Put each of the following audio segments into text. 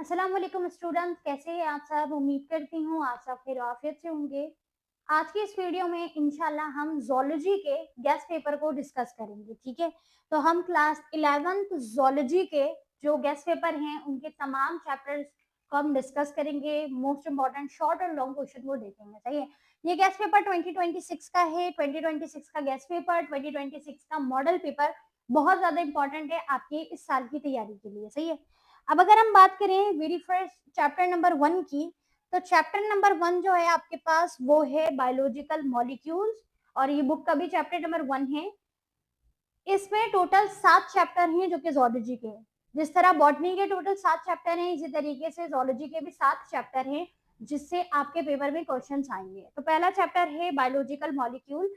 अस्सलाम वालेकुम स्टूडेंट्स, कैसे हैं आप सब। उम्मीद करती हूँ आप सब खैर आफियत से होंगे। आज की इस वीडियो में इंशाल्लाह हम जोलॉजी के गेस्ट पेपर को डिस्कस करेंगे। ठीक है, तो हम क्लास 11th जोलॉजी के जो गेस्ट पेपर हैं उनके तमाम चैप्टर्स को हम डिस्कस करेंगे। मोस्ट इंपॉर्टेंट शॉर्ट और लॉन्ग क्वेश्चन को देखेंगे। सही है, ये गेस्ट पेपर 2026 का है। 2026 का गेस्ट पेपर 2026 का मॉडल पेपर बहुत ज्यादा इंपॉर्टेंट है आपके इस साल की तैयारी के लिए। सही है, अब अगर हम बात करें वेरी फर्स्ट चैप्टर नंबर 1 की, तो चैप्टर नंबर 1 जो है आपके पास वो है बायोलॉजिकल मॉलिक्यूल्स, और ये बुक का भी चैप्टर नंबर 1 है। इसमें टोटल 7 चैप्टर हैं जो कि जोलॉजी के हैं। जिस तरह बॉटनी के टोटल 7 चैप्टर हैं, इसी तरीके से जोलॉजी के भी 7 चैप्टर हैं जिससे आपके पेपर में क्वेश्चंस आएंगे। तो पहला चैप्टर है बायोलॉजिकल मॉलिक्यूल।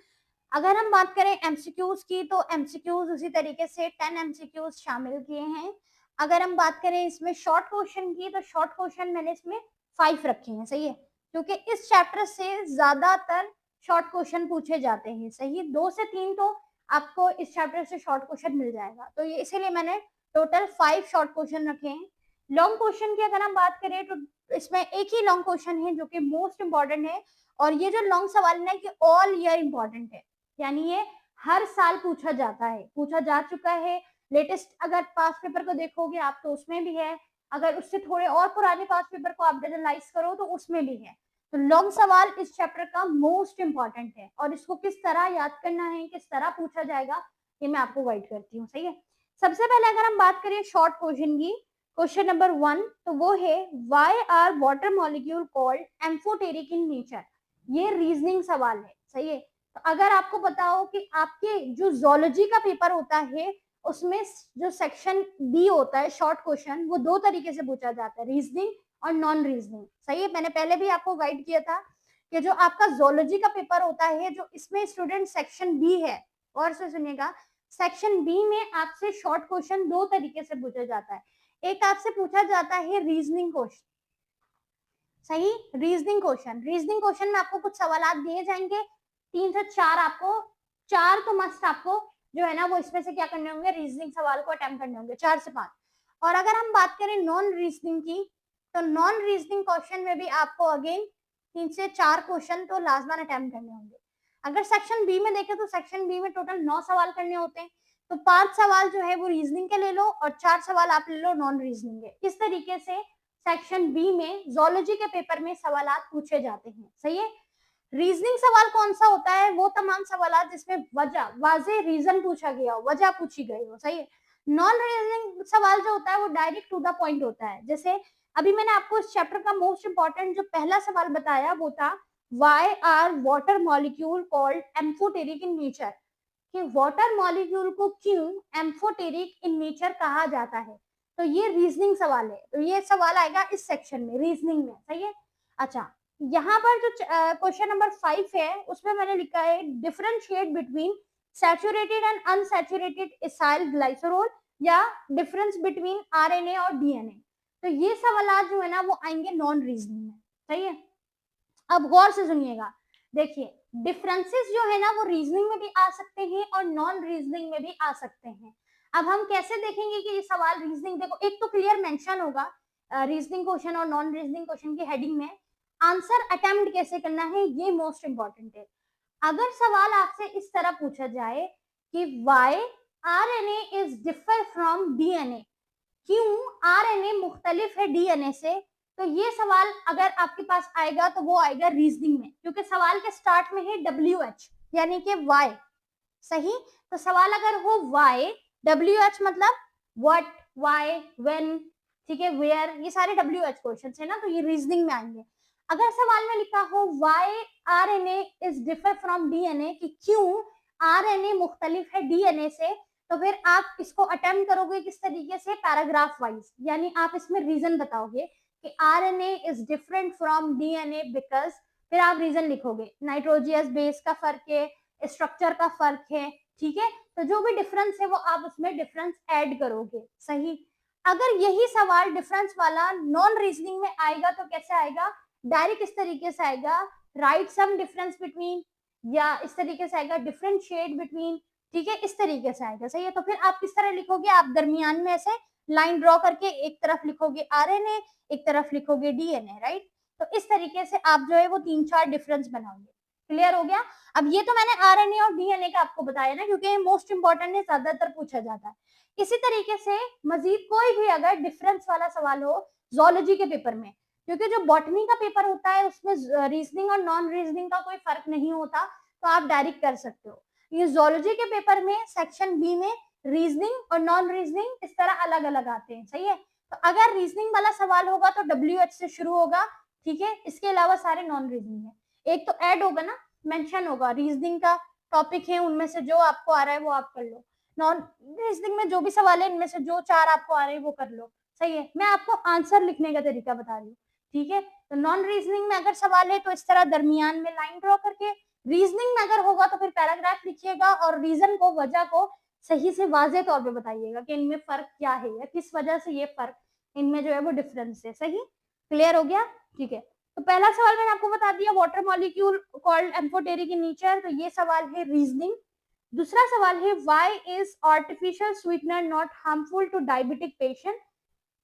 अगर हम बात करें एमसीक्यूज की, तो एमसीक्यूज उसी तरीके से 10 एमसीक्यूज शामिल किए हैं। अगर हम बात करें इसमें शॉर्ट क्वेश्चन की, तो शॉर्ट क्वेश्चन मैंने इसमें 5 रखे हैं। सही है, क्योंकि इस चैप्टर से ज्यादातर शॉर्ट क्वेश्चन पूछे जाते हैं। सही है, 2 से 3 तो आपको इस चैप्टर से शॉर्ट क्वेश्चन मिल जाएगा, तो ये इसीलिए मैंने टोटल 5 शॉर्ट क्वेश्चन रखे हैं। लॉन्ग क्वेश्चन की अगर हम बात करें तो इसमें एक ही लॉन्ग क्वेश्चन है जो कि मोस्ट इंपॉर्टेंट है, और ये जो लॉन्ग सवाल है कि ऑल ईयर इंपॉर्टेंट है, यानी ये हर साल पूछा जाता है, पूछा जा चुका है। लेटेस्ट अगर पास पेपर को देखोगे आप तो उसमें भी है, अगर उससे थोड़े और पुराने पास पेपर को आप एनालाइज करो तो उसमें भी है। तो लॉन्ग सवाल इस चैप्टर का मोस्ट इंपॉर्टेंट है, और इसको किस तरह याद करना है, किस तरह पूछा जाएगा, ये मैं आपको गाइड करती हूँ। सही है, सबसे पहले अगर हम बात करें शॉर्ट क्वेश्चन की, क्वेश्चन नंबर 1 तो वो है why are water molecule called amphoteric in nature. ये रीजनिंग सवाल है। सही है, तो अगर आपको पता हो कि आपके जो जोलॉजी का पेपर होता है उसमें जो सेक्शन बी होता है शॉर्ट क्वेश्चन, वो 2 तरीके से पूछा जाता है, रीजनिंग और नॉन रीजनिंग। सही है, मैंने पहले भी आपको गाइड किया था कि जो आपका जोलॉजी का पेपर होता है, जो इसमें स्टूडेंट सेक्शन बी है, और से सुनिएगा, सेक्शन बी में आपसे शॉर्ट क्वेश्चन 2 तरीके से पूछा जाता है। एक आपसे पूछा जाता है रीजनिंग क्वेश्चन। सही, रीजनिंग क्वेश्चन में आपको कुछ सवाल दिए जाएंगे, 3 से 4 आपको, 4 तो मस्ट आपको जो है ना वो इसमें से क्या करने होंगे, रीजनिंग सवाल को अटेम्प्ट करने होंगे, 4 से 5। और अगर हम बात करें नॉन रीजनिंग की, तो नॉन रीजनिंग क्वेश्चन में भी आपको अगेन 3 से 4 क्वेश्चन तो लाजमान अटेम्प्ट करने होंगे। अगर सेक्शन बी में देखें तो सेक्शन बी में टोटल 9 सवाल करने होते हैं, तो 5 सवाल जो है वो रीजनिंग के ले लो और 4 सवाल आप ले लो नॉन रीजनिंग के। इस तरीके से सेक्शन बी में जोलॉजी के पेपर में सवाल पूछे जाते हैं। सही है, रीजनिंग सवाल कौन सा होता है, वो तमाम सवाल जिसमें वजह वाजे रीजन पूछा गया हो, वजह पूछी गई हो। सही है, नॉन रीजनिंग सवाल जो होता है वो डायरेक्ट टू द पॉइंट होता है। जैसे अभी मैंने आपको इस चैप्टर का मोस्ट इंपॉर्टेंट जो पहला सवाल बताया वो था why are water molecule called amphoteric in nature, कि वाटर मॉलिक्यूल को क्यों एम्फोटेरिक इन नेचर कहा जाता है। तो ये रीजनिंग सवाल है, तो ये सवाल आएगा इस सेक्शन में, रीजनिंग में। सही है, अच्छा, यहाँ पर जो क्वेश्चन नंबर 5 है उसमें मैंने लिखा है differentiate between saturated and unsaturated acyl glycerol, या डिफरेंस बिटवीन आरएनए और डीएनए। तो ये सवाल जो है ना वो आएंगे नॉन रीजनिंग में। सही है, अब गौर से सुनिएगा, देखिए डिफरेंसेस जो है ना वो रीजनिंग में भी आ सकते हैं और नॉन रीजनिंग में भी आ सकते हैं। अब हम कैसे देखेंगे कि ये सवाल रीजनिंग, देखो एक तो क्लियर मेंशन होगा रीजनिंग क्वेश्चन और नॉन रीजनिंग क्वेश्चन की हेडिंग में, आंसर अटेम्प्ट कैसे करना है ये मोस्ट इंपॉर्टेंट है। अगर सवाल आपसे इस तरह पूछा जाए कि why RNA is differ from DNA, क्यों आरएनए मुख्तलिफ है डीएनए से, तो ये सवाल अगर आपके पास आएगा तो वो आएगा रीजनिंग में, क्योंकि सवाल के स्टार्ट में है WH यानी कि वाई। सही, तो सवाल अगर हो वाई, WH मतलब व्हाट, वाई, व्हेन, ठीक है, वेयर, ये सारे WH क्वेश्चन है ना, तो ये रीजनिंग में आएंगे। अगर सवाल में लिखा हो why RNA is differ from DNA, कि क्यों आरएनए मुख्तलिफ है डीएनए से, तो फिर आप इसको अटेम्प्ट करोगे किस तरीके से, पैराग्राफ वाइज, यानी आप इसमें रीजन बताओगे कि RNA is different from DNA because, फिर आप रीजन लिखोगे, नाइट्रोजियस बेस का फर्क है, स्ट्रक्चर का फर्क है। ठीक है, तो जो भी डिफरेंस है वो आप उसमें डिफरेंस ऐड करोगे। सही, अगर यही सवाल डिफरेंस वाला नॉन रीजनिंग में आएगा तो कैसे आएगा, डायरेक्ट इस तरीके से आएगा, राइट सम डिफरेंस बिटवीन, या इस तरीके से आएगा डिफरेंशिएट बिटवीन। ठीक है, इस तरीके से आएगा। सही है, तो फिर आप किस तरह लिखोगे, आप दरमियान में ऐसे लाइन ड्रॉ करके एक तरफ लिखोगे आरएनए, एक तरफ लिखोगे डीएनए, राइट। तो इस तरीके से आप जो है वो 3-4 डिफरेंस बनाओगे। क्लियर हो गया। अब ये तो मैंने आरएनए और डीएनए का आपको बताया ना, क्योंकि ये मोस्ट इंपॉर्टेंट है, ज्यादातर पूछा जाता है। इसी तरीके से मजीद कोई भी अगर डिफरेंस वाला सवाल हो जोलॉजी के पेपर में, क्योंकि जो बॉटनी का पेपर होता है उसमें रीजनिंग और नॉन रीजनिंग का कोई फर्क नहीं होता, तो आप डायरेक्ट कर सकते हो। ये जोलॉजी के पेपर में सेक्शन बी में रीजनिंग और नॉन रीजनिंग इस तरह अलग अलग आते हैं, सही है। तो अगर रीजनिंग वाला सवाल होगा तो WH से शुरू होगा, ठीक है। इसके अलावा सारे नॉन रीजनिंग है। एक तो ऐड होगा ना, मेंशन होगा, रीजनिंग का टॉपिक है, उनमें से जो आपको आ रहा है वो आप कर लो। नॉन रीजनिंग में जो भी सवाल है इनमें से जो 4 आपको आ रहे हैं वो कर लो, सही है। मैं आपको आंसर लिखने का तरीका बता रही हूँ, ठीक है। तो नॉन रीजनिंग में अगर सवाल है तो इस तरह दरमियान में लाइन ड्रॉ करके, रीजनिंग में अगर होगा तो फिर पैराग्राफ लिखिएगा और रीजन को, वजह को सही से वाजे तौर पे बताइएगा कि इनमें फर्क क्या है या किस वजह से ये फर्क इनमें जो है वो डिफरेंस है, सही। क्लियर हो गया, ठीक है। तो पहला सवाल मैंने आपको बता दिया, water molecule called amphoteric in nature, तो ये सवाल है रीजनिंग। दूसरा सवाल है why is artificial sweetener not harmful to diabetic patient.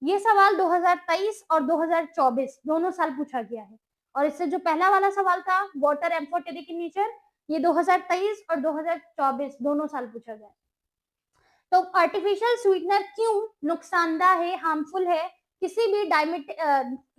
ये सवाल 2023 और 2024 दोनों साल पूछा गया है। और इससे जो पहला वाला सवाल था वाटर एम्फोटेरिक इन नेचर, ये 2023 और 2024 दोनों साल पूछा गया है। तो आर्टिफिशियल स्वीटनर क्यों नुकसानदायक है, हार्मफुल है, किसी भी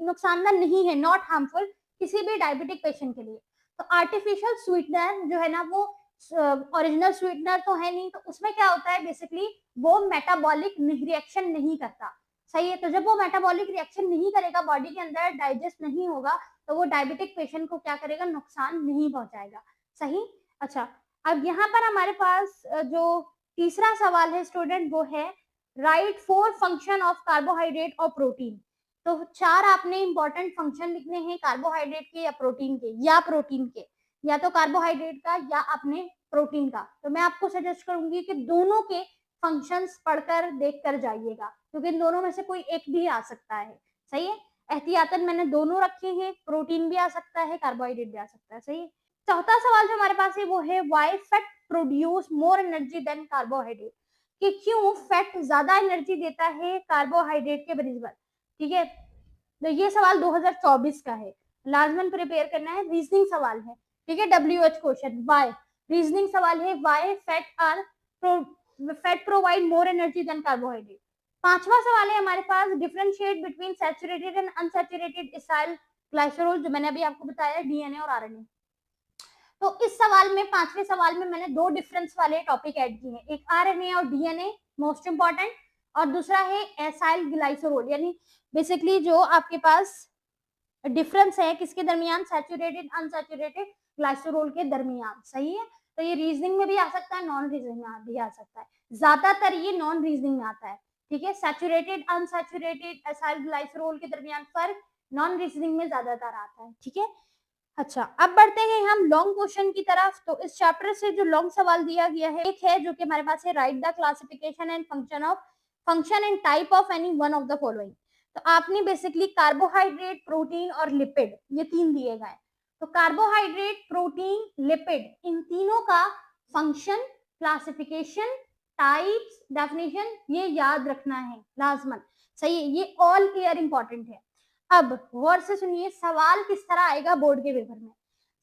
नुकसानदायक नहीं है, नॉट हार्मफुल किसी भी डायबिटिक पेशेंट के लिए। तो आर्टिफिशियल स्वीटनर जो है ना वो ओरिजिनल स्वीटनर तो है नहीं, तो उसमें क्या होता है बेसिकली वो मेटाबॉलिक रिएक्शन नहीं करता, सही है। तो जब वो मेटाबॉलिक रिएक्शन नहीं करेगा, बॉडी के अंदर डाइजेस्ट नहीं होगा, तो वो डायबिटिक पेशेंट को क्या करेगा, नुकसान नहीं पहुंचाएगा, सही। अच्छा, अब यहाँ पर हमारे पास जो तीसरा सवाल है स्टूडेंट वो है राइट 4 फंक्शन ऑफ कार्बोहाइड्रेट और प्रोटीन। तो 4 आपने इंपॉर्टेंट फंक्शन लिखने हैं कार्बोहाइड्रेट के या प्रोटीन के, या प्रोटीन के, या तो कार्बोहाइड्रेट का या अपने प्रोटीन का। तो मैं आपको सजेस्ट करूंगी कि दोनों के फंक्शंस पढ़कर देख कर जाइएगा, क्योंकि इन दोनों में से कोई एक भी आ सकता है, सही है। एहतियातन मैंने दोनों रखे हैं, प्रोटीन भी आ सकता है, कार्बोहाइड्रेट भी आ सकता है, सही है। चौथा सवाल जो हमारे पास है वो है why fat produce more energy than carbohydrate, कि क्यों फैट ज्यादा एनर्जी देता है कार्बोहाइड्रेट के बनिस्बत, ठीक है। तो ये सवाल 2024 का है, लाजमन प्रिपेयर करना है, रीजनिंग सवाल है, ठीक है। WH क्वेश्चन व्हाई, रीजनिंग सवाल है why fat provide more energy than carbohydrate. पांचवा सवाल है हमारे पास differentiate between saturated and unsaturated acyl glycerol, जो मैंने अभी आपको बताया डीएनए और आरएनए। तो इस सवाल में, पांचवें सवाल में मैंने 2 डिफरेंस वाले टॉपिक ऐड किए हैं, एक आरएनए और डीएनए मोस्ट इंपॉर्टेंट, और दूसरा है एसाइल ग्लाइसरोल, यानी बेसिकली जो आपके पास डिफरेंस है किसके दरमियान, सैचुरेटेड अनसैचुरेटेड ग्लाइसरोल के दरमियान, सही है। तो ये रीजनिंग में भी आ सकता है, नॉन रीजनिंग में भी आ सकता है, ज्यादातर ये नॉन रीजनिंग में आता है, ठीक है। सैचुरेटेड अनसैचुरेटेड एसाइल ग्लाइसरोल के दरमियान फर्क नॉन रीजनिंग में ज्यादातर आता है, ठीक है। अच्छा, अब बढ़ते हैं हम लॉन्ग क्वेश्चन की तरफ। तो इस चैप्टर से जो लॉन्ग सवाल दिया गया है, एक है जो कि हमारे पास है write the classification and function and type of any one of the following. तो आपने बेसिकली कार्बोहाइड्रेट, प्रोटीन और लिपिड, ये 3 दिए गए। तो कार्बोहाइड्रेट, प्रोटीन, लिपिड, इन तीनों का फंक्शन, क्लासिफिकेशन, टाइप्स, डेफिनेशन ये याद रखना है लाजमन, सही है। ये ऑल क्लियर इंपॉर्टेंट है। अब गौर से सुनिए सवाल किस तरह आएगा बोर्ड के पेपर में।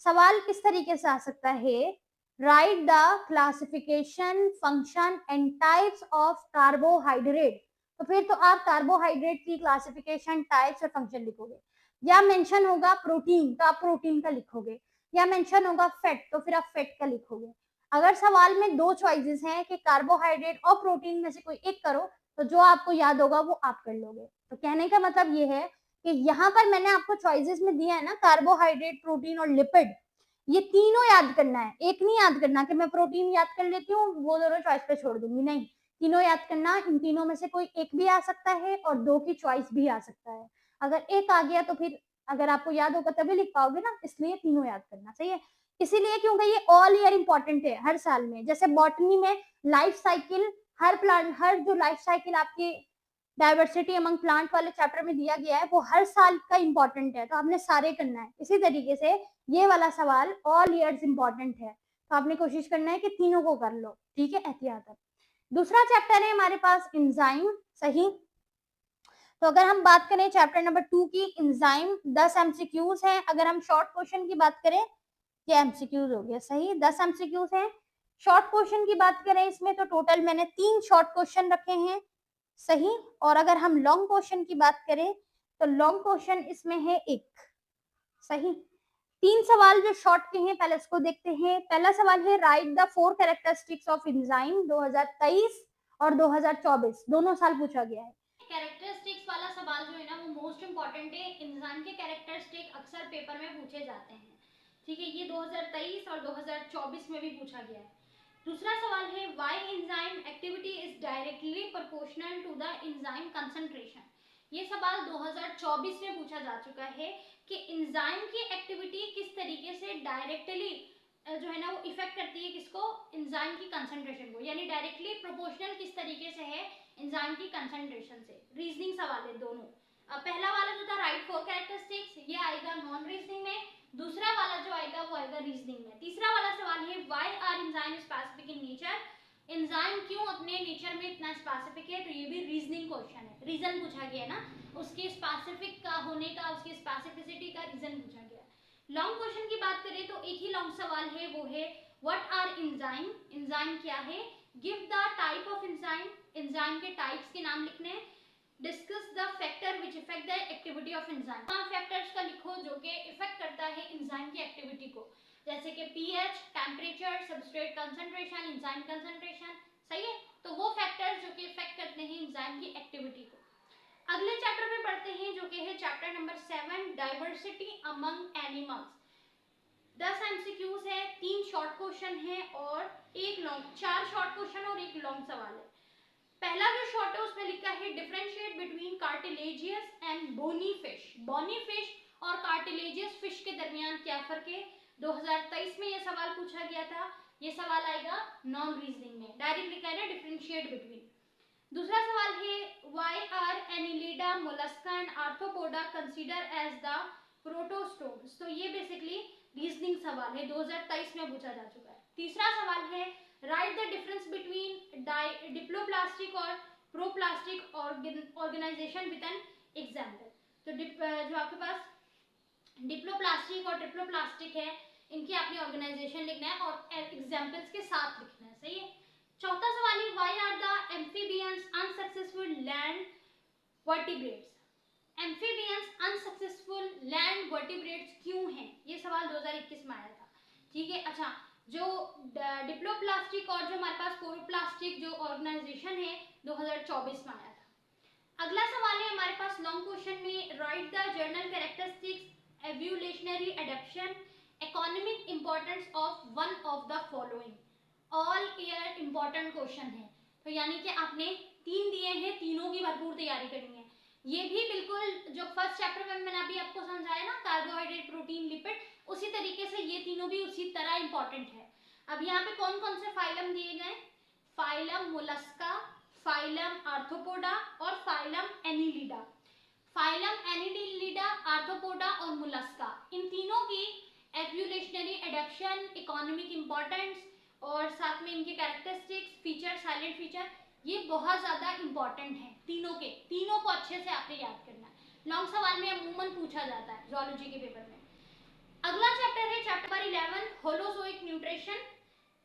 सवाल किस तरीके से आ सकता है, write the classification, function and types of carbohydrate. तो फिर तो आप कार्बोहाइड्रेट की क्लासिफिकेशन, टाइप्स और फंक्शन लिखोगे, या मेंशन होगा प्रोटीन तो आप प्रोटीन का लिखोगे, या मेंशन होगा फैट तो फिर आप फैट का लिखोगे। अगर सवाल में 2 चॉइसेस हैं कि कार्बोहाइड्रेट और प्रोटीन में से कोई एक करो, तो जो आपको याद होगा वो आप कर लोगे। तो कहने का मतलब ये है कि यहाँ पर मैंने आपको चॉइसेस में दिया है ना, कार्बोहाइड्रेट, प्रोटीन और लिपिड, ये तीनों याद करना है, एक नहीं याद करना कि मैं प्रोटीन याद कर लेती हूँ वो दोनों चॉइस पे छोड़ दूंगी, नहीं, तीनों याद करना। इन तीनों में से कोई एक भी आ सकता है और 2 की चॉइस भी आ सकता है। अगर एक आ गया तो फिर अगर आपको याद होगा तभी लिख पाओगे ना, इसलिए तीनों याद करना, सही है। इसीलिए क्योंकि ये ऑल ईयर इंपॉर्टेंट है हर साल में। जैसे बॉटनी में लाइफ साइकिल, हर प्लांट, हर जो लाइफ साइकिल आपकी डाइवर्सिटी अमंग प्लांट वाले चैप्टर में दिया गया है वो हर साल का इंपॉर्टेंट है, तो आपने सारे करना है। इसी तरीके से ये वाला सवाल ऑल ईयर्स इंपॉर्टेंट है, तो आपने कोशिश करना है कि तीनों को कर लो, ठीक है, एहतियातन। दूसरा चैप्टर है हमारे पास एंजाइम, सही। तो अगर हम बात करें चैप्टर नंबर 2 की एंजाइम, 10 एमसीक्यूज हैं। अगर हम शॉर्ट क्वेश्चन की बात करें, ये एमसीक्यूज हो गया, सही, 10 एमसीक्यूज हैं। शॉर्ट क्वेश्चन की बात करें इसमें तो टोटल मैंने 3 शॉर्ट क्वेश्चन रखे हैं, सही। और अगर हम लॉन्ग क्वेश्चन की बात करें तो लॉन्ग क्वेश्चन इसमें है एक, सही। 3 सवाल जो शॉर्ट के हैं, पहले इसको देखते हैं। पहला सवाल है write the 4 characteristics of enzyme, 2023 और 2024 दोनों साल पूछा गया है। कैरेक्टरिस्टिक्स वाला सवाल जो है ना वो मोस्ट इंपॉर्टेंट है। एंजाइम के कैरेक्टरिस्टिक अक्सर पेपर में पूछे जाते हैं, ठीक है। ये 2023 और 2024 में भी पूछा गया है। दूसरा सवाल है why enzyme activity is directly proportional to the enzyme concentration. ये सवाल 2024 में पूछा जा चुका है कि एंजाइम की एक्टिविटी किस तरीके से डायरेक्टली जो है ना वो इफेक्ट करती है किसको, एंजाइम की कंसंट्रेशन को, यानी डायरेक्टली प्रोपोर्शनल किस तरीके से है एंजाइम की कंसंट्रेशन से। रीजनिंग सवाल है दोनों। पहला वाला जो था राइट 4 कैरेक्टरिस्टिक्स, ये आएगा नॉन रीजनिंग में। दूसरा वाला जो आएगा वो आएगा रीजनिंग में। तीसरा वाला सवाल है why are enzyme specific in nature. Enzyme क्यों अपने नेचर में इतना स्पेसिफिक है, तो ये भी रीजनिंग क्वेश्चन है। रीजन पूछा गया है ना, उसके स्पेसिफिक का होने का, उसकी स्पेसिफिसिटी का रीजन पूछा गया है। लॉन्ग क्वेश्चन की बात करें तो एक ही लॉन्ग सवाल है, वो है व्हाट आर एंजाइम, एंजाइम क्या है। Give the type of enzyme, enzyme के टाइप्स के नाम लिखने हैं। Discuss the factor which effect the activity of enzyme, factors का लिखो जो कि इफेक्ट करता है एंजाइम की एक्टिविटी को, जैसे कि pH, temperature, substrate concentration, enzyme concentration, सही है। तो वो फैक्टर्स जो कि इफेक्ट करते हैं एंजाइम की एक्टिविटी को। अगले चैप्टर में पढ़ते हैं जो कि है chapter number 7 diversity among animals. 10 MCQs है, 3 शॉर्ट क्वेश्चन है और एक लॉन्ग, 4 शॉर्ट क्वेश्चन और एक लॉन्ग सवाल है। पहला जो शॉर्ट है उसमें लिखा है differentiate between cartilaginous and bony fish. Bony fish और कार्टिलेजियस फिश के दरमियान क्या फर्क है। 2023 में ये सवाल पूछा गया था। ये सवाल आएगा नॉन रीजनिंग में, डायरेक्ट लिखा है ना डिफरेंशिएट बिटवीन। दूसरा सवाल है why are Annelida, Mollusca and Arthropoda consider as the protostomes. तो ये बेसिकली रीजनिंग सवाल है, 2023 में पूछा जा चुका है। तीसरा सवाल है write the difference between diploblastic और प्रोप्लास्टिक ऑर्गेनाइजेशन विद एन एग्जांपल। तो जो आपके पास डिप्लोप्लास्टिक और ट्रिप्लोप्लास्टिक है, इनकी आपने ऑर्गेनाइजेशन लिखना है और एग्जांपल्स के साथ लिखना है, सही है। चौथा सवाल है why are the amphibians unsuccessful land vertebrates. Amphibians unsuccessful land vertebrates क्यों हैं, ये सवाल 2021 में आया था, ठीक है। अच्छा, जो डिप्लोप्लास्टिक और जो हमारे पास कोरोप्लास्टिक जो ऑर्गेनाइजेशन है 2024 में आया था। अगला सवाल है हमारे पास लॉन्ग क्वेश्चन में right the journal characteristics evolutionary adaptation economic importance of one of the following. All year important question है, तो यानी कि आपने 3 दिए हैं, तीनों की भरपूर तैयारी करनी है। ये भी बिल्कुल जो फर्स्ट चैप्टर में मैंने अभी आपको समझाया ना, कार्बोहाइड्रेट, प्रोटीन, लिपिड, उसी तरीके से ये तीनों भी उसी तरह इंपॉर्टेंट है। अब यहाँ पे कौन कौन से फाइलम दिए गए, फाइलम मोलस्का, फाइलम आर्थ्रोपोडा और phylum Annelida. Phylum Annelida, arthropoda और मोलस्का, इन तीनों की एवोल्यूशनरी एडेप्शन, इकोनॉमिक इंपॉर्टेंस और साथ में इनके कैरेक्टरिस्टिक्स, फीचर, साइलेंट फीचर, ये बहुत ज्यादा इंपॉर्टेंट है। तीनों के तीनों को अच्छे से आपने याद करना है। लॉन्ग सवाल में अमूमन पूछा जाता है जूलॉजी के पेपर में। अगला चैप्टर है चैप्टर 11 होलोजोइक न्यूट्रिशन।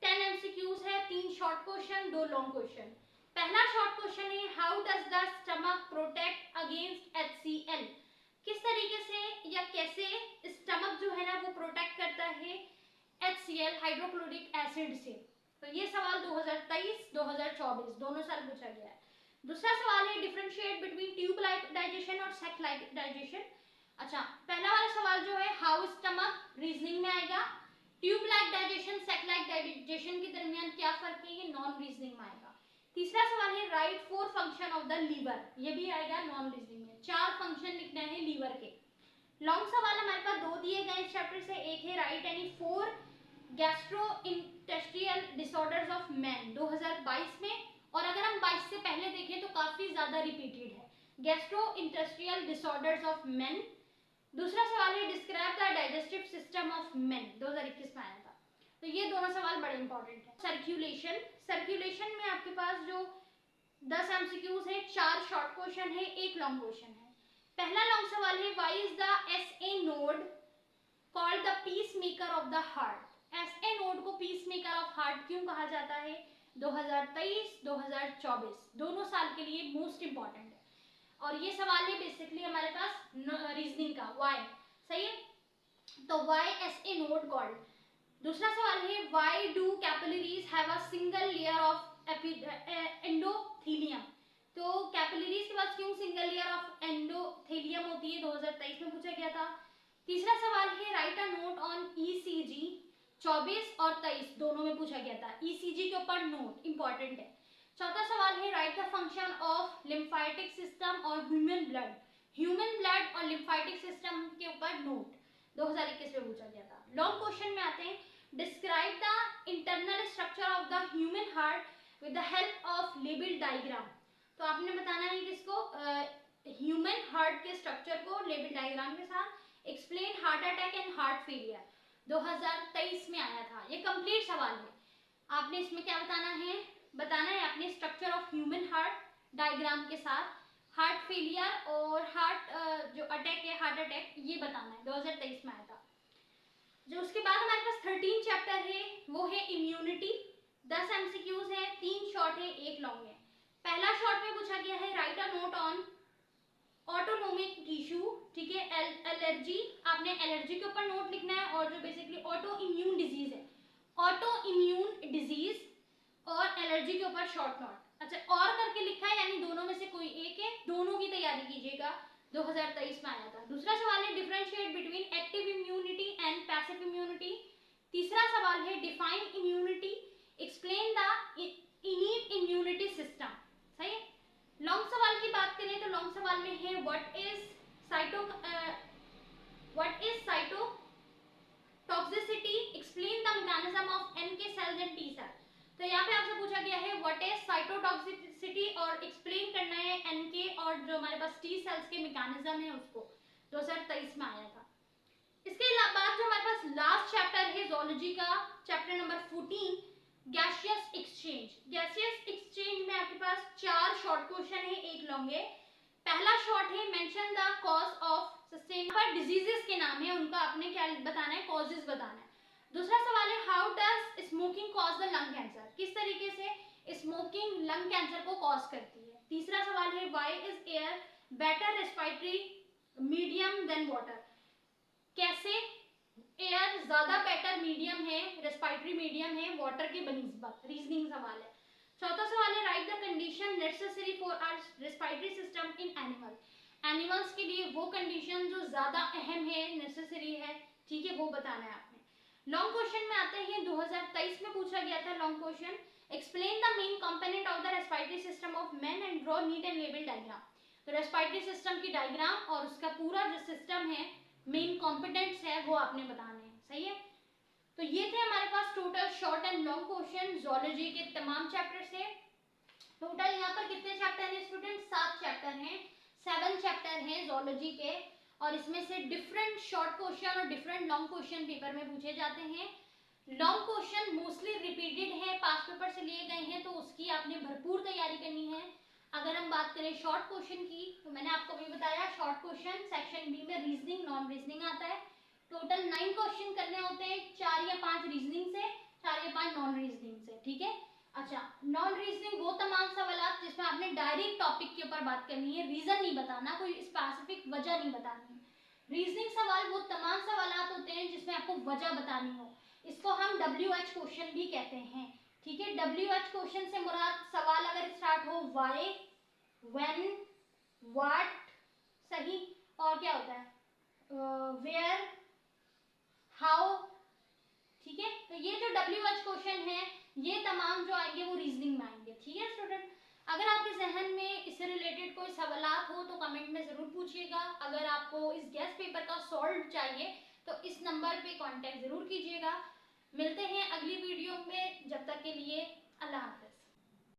10 एमसीक्यूज है, 3 शॉर्ट क्वेश्चन, 2 लॉन्ग क्वेश्चन। पहला शॉर्ट क्वेश्चन है how does the stomach protect against HCl। किस तरीके से या कैसे स्टमक जो है ना वो प्रोटेक्ट करता है HCl हाइड्रोक्लोरिक एसिड से। तो ये सवाल 2023 2024 दोनों साल पूछा गया है। दूसरा सवाल है differentiate between tube like digestion और सैक लाइक डाइजेशन। अच्छा, पहला वाला सवाल जो है हाउ स्टमक, रीजनिंग में आएगा। Tube like digestion, sac like digestion के दरमियान क्या फर्क है, ये नॉन रीजनिंग में आएगा। तीसरा सवाल है write 4 function of the liver, ये भी आएगा नॉन रीजनिंग में। 4 फंक्शन लिखने हैं लीवर के। लॉन्ग सवाल हमारे पास 2 दिए गए इस चैप्टर से, एक है right any 4 gastrointestinal disorders of man 2022 में, और अगर हम 22 से पहले देखें तो काफी ज्यादा रिपीटेड है गैस्ट्रोइंटेस्टाइनल डिसऑर्डर्स ऑफ मैन। दूसरा सवाल है describe the digestive system of man, 2021 में आया था। तो ये दोनों सवाल बड़े इंपॉर्टेंट है। सर्कुलेशन, सर्कुलेशन में आपके पास जो 10 एमसीक्यूज है, 4 शॉर्ट क्वेश्चन है, 1 लॉन्ग क्वेश्चन है। पहला लॉन्ग सवाल है, why is the SA node called the peace maker of the heart. SA node को पीस मेकर ऑफ हार्ट क्यों कहा जाता है? 2023 2024 दोनों साल के लिए मोस्ट इंपॉर्टेंट है, और ये सवाल है बेसिकली हमारे पास रीजनिंग का, व्हाई। सही है, तो व्हाई एसए नोड कॉल्ड। दूसरा सवाल है, why do capillaries have a single layer of endothelium. तो कैपिलरीज के पास क्यों सिंगल लेयर ऑफ एंडोथेलियम होती है? 2023 में पूछा गया था। तीसरा सवाल है, right a note on ECG. 24 और 23 दोनों में पूछा गया था, ईसीजी के ऊपर नोट इंपॉर्टेंट है। चौथा सवाल है, write the function of lymphatic system और ह्यूमन ब्लड। ह्यूमन ब्लड और लिम्फेटिक सिस्टम के ऊपर नोट 2021 में पूछा गया था। लॉन्ग क्वेश्चन में आते हैं, describe the internal structure of the human heart with the help of label diagram. तो आपने बताना है किसको? ह्यूमन हार्ट के स्ट्रक्चर को लेबल डायग्राम के साथ। Explain heart attack and heart failure 2023 में आया था, ये कंप्लीट सवाल है। आपने इसमें क्या बताना है आपने structure of human heart diagram के साथ हार्ट फेलियर और हार्ट जो अटैक है, हार्ट अटैक, ये बताना है। 2023 में आया था। जो उसके बाद हमारे पास 13 चैप्टर है, वो है इम्यूनिटी। 10 एमसीक्यूज है, 3 शॉर्ट है, 1 लॉन्ग है। पहला शॉर्ट में पूछा गया है, right a note on autonomic tissue. ठीक है, एलर्जी, आपने एलर्जी के ऊपर नोट लिखना है, और जो बेसिकली ऑटो इम्यून डिजीज है, ऑटो इम्यून डिजीज और एलर्जी के ऊपर शॉर्ट नोट। अच्छा, और करके लिखा है, यानी दोनों में से कोई एक है, दोनों की तैयारी कीजिएगा। 2023 में आया था। दूसरा सवाल है, differentiate between active immunity and passive immunity. तीसरा सवाल है, define immunity, explain the innate immunity system. सही है। लॉन्ग सवाल की बात करें तो लॉन्ग सवाल में है, what is cytotoxicity, explain the mechanism of NK cells and T cell. तो यहाँ पे आपसे पूछा गया है, व्हाट इज साइटोटॉक्सिसिटी, और एक्सप्लेन करना है एनके और जो हमारे पास टी सेल्स के मैकेनिज्म है उसको। 2023 में आया था। इसके बाद जो हमारे पास लास्ट चैप्टर है ज़ूलॉजी का, chapter number 14, gaseous exchange. Gaseous exchange में आपके पास 4 शॉर्ट क्वेश्चन है, 1 लॉन्ग है। पहला शॉर्ट है, mention the cause of sustainable diseases के नाम है, उनका आपने क्या बताना है? कॉजेस बताना है। दूसरा सवाल है, how does smoking cause the lung cancer. किस तरीके से स्मोकिंग लंग कैंसर को कॉज करती है। तीसरा सवाल है, why is air better respiratory medium than water. कैसे एयर ज्यादा बेटर मीडियम है, रेस्पिरेटरी मीडियम है वाटर के बनिस्बत। रीजनिंग सवाल है। चौथा सवाल है, write the condition necessary for our respiratory system in animal. Animals के लिए वो कंडीशन जो ज्यादा अहम है, नेसेसरी है, ठीक है, वो बताना है आपने। लॉन्ग क्वेश्चन में आते हैं, 2023 में पूछा गया था long question, explain the main component of the respiratory system of man and draw neat and label diagram. तो रेस्पिरेटरी सिस्टम की डायग्राम और उसका पूरा जो सिस्टम है, मेन कंपोनेंट्स है, वो आपने बताने हैं। सही है। तो ये थे हमारे पास total short and long question zoology के तमाम चैप्टर से। टोटल यहाँ पर कितने चैप्टर हैं स्टूडेंट? 7 चैप्टर हैं, 7 चैप्टर हैं ज़ूलॉजी के, और इसमें से डिफरेंट शॉर्ट क्वेश्चन और डिफरेंट लॉन्ग क्वेश्चन पेपर में पूछे जाते हैं। लॉन्ग क्वेश्चन मोस्टली रिपीटेड है, पास्ट पेपर से लिए गए हैं, तो उसकी आपने भरपूर तैयारी करनी है। अगर हम बात करें शॉर्ट क्वेश्चन की, तो मैंने आपको भी बताया, शॉर्ट क्वेश्चन सेक्शन बी में रीजनिंग नॉन रीजनिंग आता है। टोटल 9 क्वेश्चन करने होते हैं, 4 या 5 रीजनिंग से, 4 या 5 नॉन रीजनिंग से। ठीक है। अच्छा, नॉन रीजनिंग वो तमाम सवाल जिसमें आपने डायरेक्ट टॉपिक के ऊपर बात करनी है, रीजन नहीं बताना, कोई स्पेसिफिक वजह नहीं बतानी है। रीजनिंग सवाल वो तमाम सवाल होते हैं जिसमें आपको वजह बतानी हो, इसको हम WH क्वेश्चन भी कहते हैं। ठीक है। WH क्वेश्चन से मुराद सवाल अगर स्टार्ट हो व्हाई, व्हेन, व्हाट, सही, और क्या होता है, वेयर, हाउ। ठीक है। तो ये जो WH क्वेश्चन है, ये तमाम जो आएंगे वो रीजनिंग में आएंगे। ठीक है स्टूडेंट। अगर आपके जहन में इससे रिलेटेड कोई सवालात हो तो कमेंट में जरूर पूछिएगा। अगर आपको इस गेस्ट पेपर का सॉल्व चाहिए तो इस नंबर पे कांटेक्ट जरूर कीजिएगा। मिलते हैं अगली वीडियो में, जब तक के लिए अल्लाह हाफ़िज़।